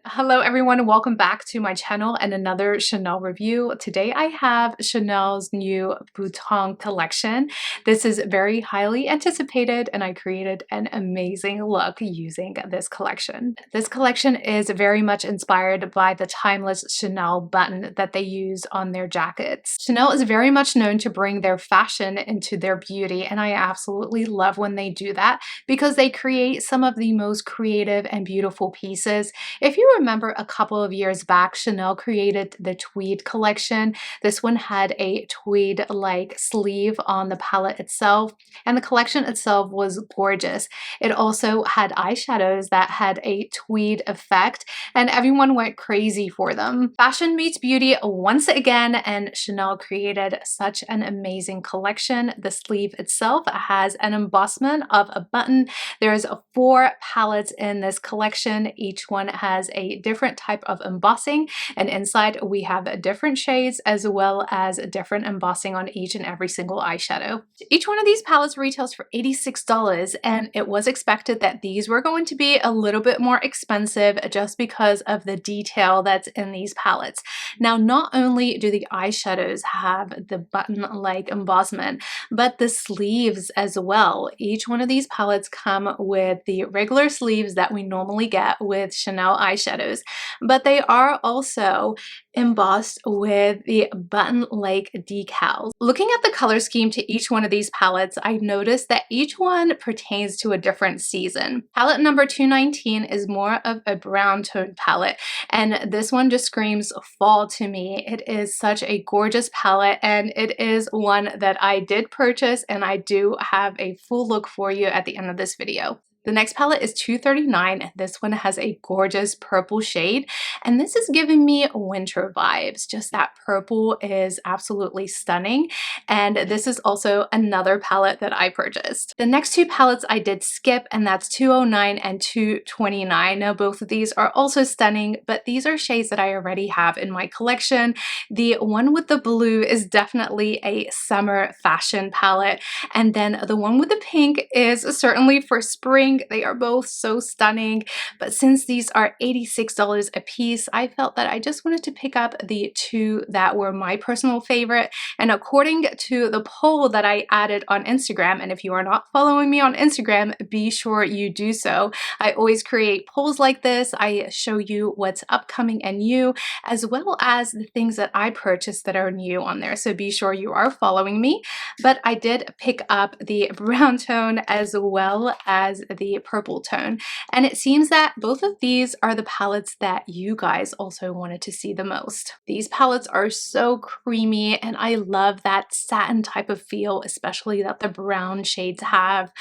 Hello everyone, welcome back to my channel and another Chanel review. Today I have Chanel's new Bouton collection. This is very highly anticipated and I created an amazing look using this collection. This collection is very much inspired by the timeless Chanel button that they use on their jackets. Chanel is very much known to bring their fashion into their beauty, and I absolutely love when they do that because they create some of the most creative and beautiful pieces. If you remember a couple of years back, Chanel created the tweed collection. This one had a tweed-like sleeve on the palette itself, and the collection itself was gorgeous. It also had eyeshadows that had a tweed effect, and everyone went crazy for them. Fashion meets beauty once again, and Chanel created such an amazing collection. The sleeve itself has an embossment of a button. There's 4 palettes in this collection. Each one has a different type of embossing, and inside we have different shades as well as different embossing on each and every single eyeshadow. Each one of these palettes retails for $86, and it was expected that these were going to be a little bit more expensive just because of the detail that's in these palettes. Now, not only do the eyeshadows have the button-like embossment, but the sleeves as well. Each one of these palettes come with the regular sleeves that we normally get with Chanel eyeshadows, but they are also embossed with the button-like decals. Looking at the color scheme to each one of these palettes, I noticed that each one pertains to a different season. Palette number 219 is more of a brown tone palette, and this one just screams fall to me. It is such a gorgeous palette, and it is one that I did purchase, and I do have a full look for you at the end of this video. The next palette is 239. This one has a gorgeous purple shade, and this is giving me winter vibes. Just that purple is absolutely stunning, and this is also another palette that I purchased. The next 2 palettes I did skip, and that's 209 and 229. Now, both of these are also stunning, but these are shades that I already have in my collection. The one with the blue is definitely a summer fashion palette, and then the one with the pink is certainly for spring. They are both so stunning, but since these are $86 a piece, I felt that I just wanted to pick up the 2 that were my personal favorite. And according to the poll that I added on Instagram, and if you are not following me on Instagram, be sure you do so. I always create polls like this. I show you what's upcoming and new, as well as the things that I purchased that are new on there. So be sure you are following me. But I did pick up the brown tone as well as the purple tone, and it seems that both of these are the palettes that you guys also wanted to see the most. These palettes are so creamy, and I love that satin type of feel, especially that the brown shades have.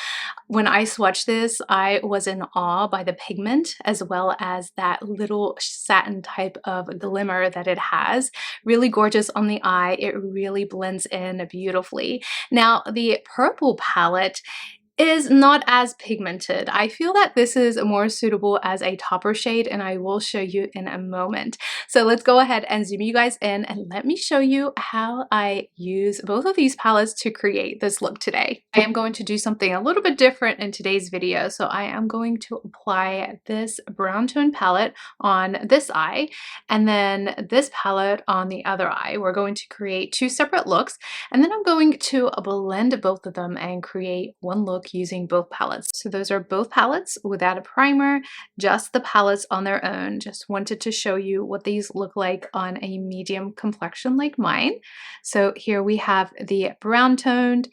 When I swatched this, I was in awe by the pigment as well as that little satin type of glimmer that it has. Really gorgeous on the eye. It really blends in beautifully. Now, the purple palette is not as pigmented. I feel that this is more suitable as a topper shade, and I will show you in a moment. So let's go ahead and zoom you guys in and let me show you how I use both of these palettes to create this look today. I am going to do something a little bit different in today's video. So I am going to apply this brown tone palette on this eye and then this palette on the other eye. We're going to create 2 separate looks, and then I'm going to blend both of them and create one look using both palettes. So those are both palettes without a primer, just the palettes on their own. Just wanted to show you what these look like on a medium complexion like mine. So here we have the brown toned,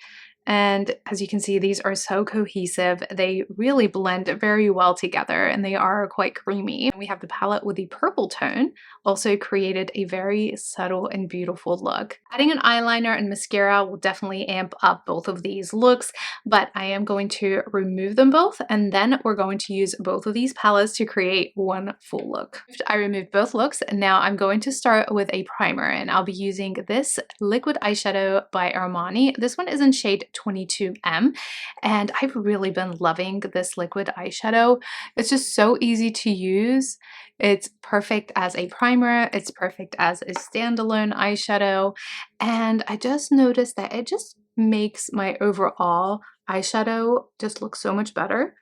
and as you can see, these are so cohesive. They really blend very well together, and they are quite creamy. We have the palette with the purple tone, also created a very subtle and beautiful look. Adding an eyeliner and mascara will definitely amp up both of these looks, but I am going to remove them both, and then we're going to use both of these palettes to create one full look. I removed both looks, and now I'm going to start with a primer, and I'll be using this liquid eyeshadow by Armani. This one is in shade 22M, and I've really been loving this liquid eyeshadow. It's just so easy to use. It's perfect as a primer, it's perfect as a standalone eyeshadow, and I just noticed that it just makes my overall eyeshadow just look so much better.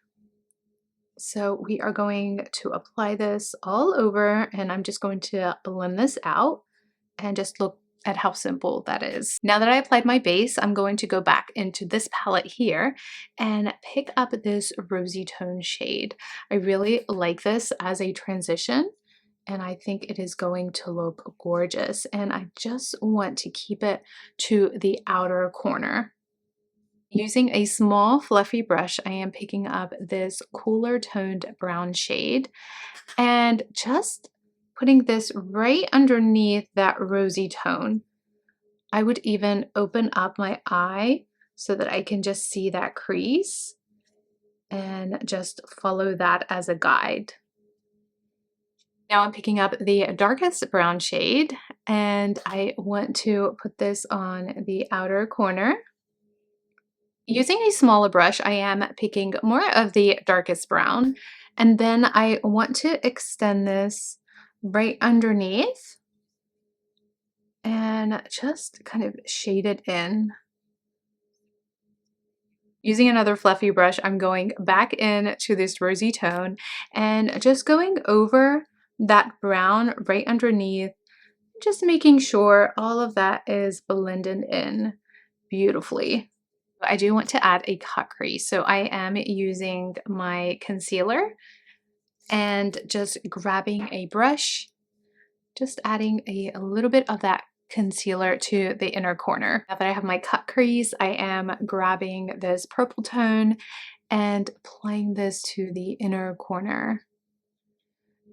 So we are going to apply this all over, and I'm just going to blend this out and just look at how simple that is. Now that I applied my base, I'm going to go back into this palette here and pick up this rosy tone shade. I really like this as a transition, and I think it is going to look gorgeous. And I just want to keep it to the outer corner. Using a small fluffy brush, I am picking up this cooler toned brown shade and just putting this right underneath that rosy tone. I would even open up my eye so that I can just see that crease and just follow that as a guide. Now I'm picking up the darkest brown shade, and I want to put this on the outer corner. Using a smaller brush, I am picking more of the darkest brown, and then I want to extend this right underneath and just kind of shade it in. Using another fluffy brush, I'm going back in to this rosy tone and just going over that brown right underneath, just making sure all of that is blended in beautifully. I do want to add a cut crease, so I am using my concealer and just grabbing a brush, just adding a little bit of that concealer to the inner corner. Now that I have my cut crease, I am grabbing this purple tone and applying this to the inner corner.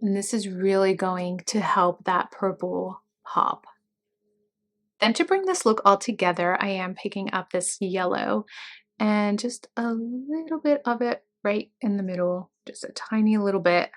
And this is really going to help that purple pop. Then to bring this look all together, I am picking up this yellow and just a little bit of it right in the middle, just a tiny little bit.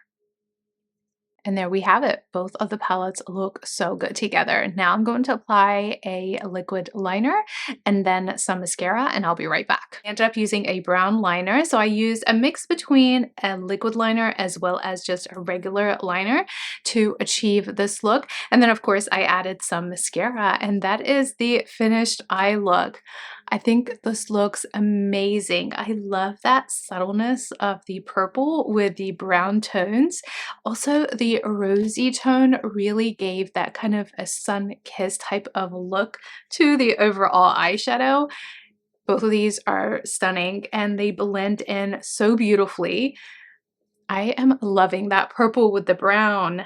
And there we have it. Both of the palettes look so good together. Now I'm going to apply a liquid liner and then some mascara, and I'll be right back. I ended up using a brown liner, so I used a mix between a liquid liner as well as just a regular liner to achieve this look. And then of course I added some mascara, and that is the finished eye look. I think this looks amazing. I love that subtleness of the purple with the brown tones. Also, the rosy tone really gave that kind of a sun-kissed type of look to the overall eyeshadow. Both of these are stunning and they blend in so beautifully. I am loving that purple with the brown.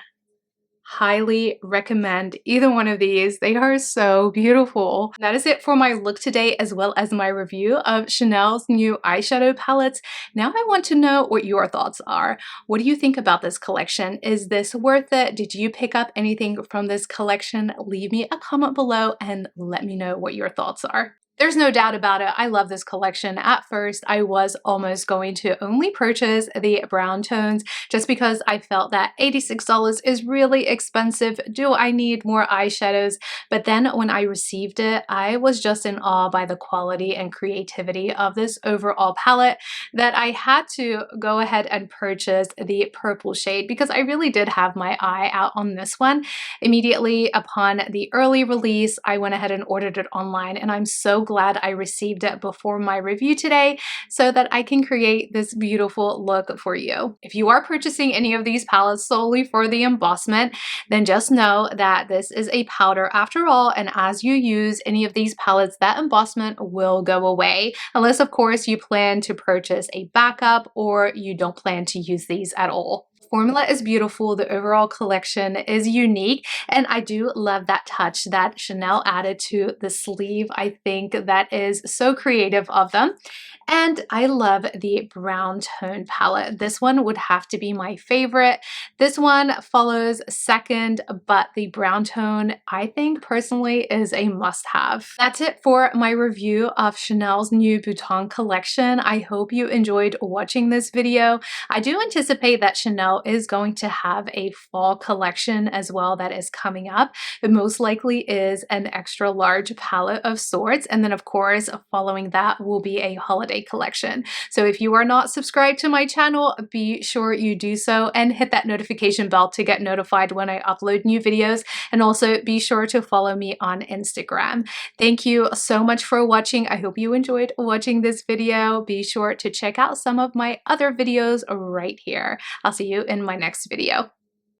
Highly recommend either one of these. They are so beautiful. That is it for my look today, as well as my review of Chanel's new eyeshadow palettes. Now I want to know what your thoughts are. What do you think about this collection? Is this worth it? Did you pick up anything from this collection? Leave me a comment below and let me know what your thoughts are. There's no doubt about it. I love this collection. At first, I was almost going to only purchase the brown tones just because I felt that $86 is really expensive. Do I need more eyeshadows? But then when I received it, I was just in awe by the quality and creativity of this overall palette that I had to go ahead and purchase the purple shade because I really did have my eye out on this one. Immediately upon the early release, I went ahead and ordered it online, and I'm so glad I received it before my review today so that I can create this beautiful look for you. If you are purchasing any of these palettes solely for the embossment, then just know that this is a powder after all, and as you use any of these palettes, that embossment will go away, unless of course you plan to purchase a backup or you don't plan to use these at all. Formula is beautiful, the overall collection is unique, and I do love that touch that Chanel added to the sleeve. I think that is so creative of them. And I love the brown tone palette. This one would have to be my favorite. This one follows second, but the brown tone, I think personally, is a must-have. That's it for my review of Chanel's new Bouton collection. I hope you enjoyed watching this video. I do anticipate that Chanel Chanel is going to have a fall collection as well that is coming up. It most likely is an extra large palette of sorts, and then of course following that will be a holiday collection. So if you are not subscribed to my channel, be sure you do so and hit that notification bell to get notified when I upload new videos, and also be sure to follow me on Instagram. Thank you so much for watching. I hope you enjoyed watching this video. Be sure to check out some of my other videos right here. I'll see you in my next video.